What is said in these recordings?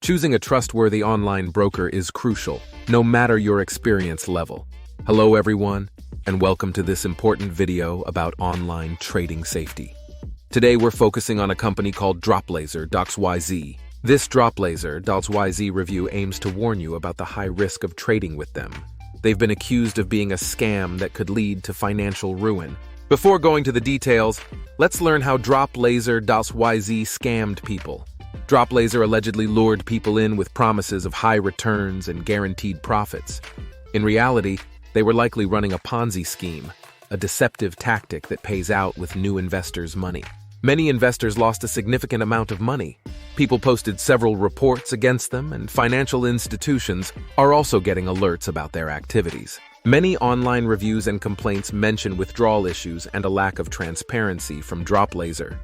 Choosing a trustworthy online broker is crucial, no matter your experience level. Hello everyone, and welcome to this important video about online trading safety. Today we're focusing on a company called Droplayzer.xyz. This Droplayzer.xyz review aims to warn you about the high risk of trading with them. They've been accused of being a scam that could lead to financial ruin. Before going to the details, let's learn how Droplayzer.xyz scammed people. Droplayzer allegedly lured people in with promises of high returns and guaranteed profits. In reality, they were likely running a Ponzi scheme, a deceptive tactic that pays out with new investors' money. Many investors lost a significant amount of money. People posted several reports against them, and financial institutions are also getting alerts about their activities. Many online reviews and complaints mention withdrawal issues and a lack of transparency from Droplayzer.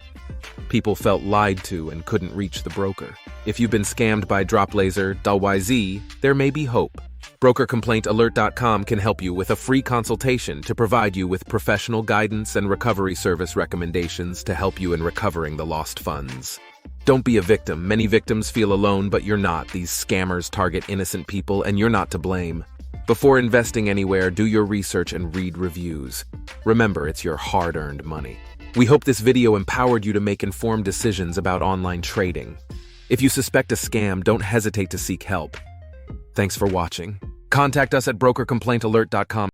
People felt lied to and couldn't reach the broker. If you've been scammed by Droplayzer.xyz, there may be hope. BrokerComplaintAlert.com can help you with a free consultation to provide you with professional guidance and recovery service recommendations to help you in recovering the lost funds. Don't be a victim. Many victims feel alone, but you're not. These scammers target innocent people, and you're not to blame. Before investing anywhere, do your research and read reviews. Remember, it's your hard-earned money. We hope this video empowered you to make informed decisions about online trading. If you suspect a scam, don't hesitate to seek help. Thanks for watching. Contact us at BrokerComplaintAlert.com.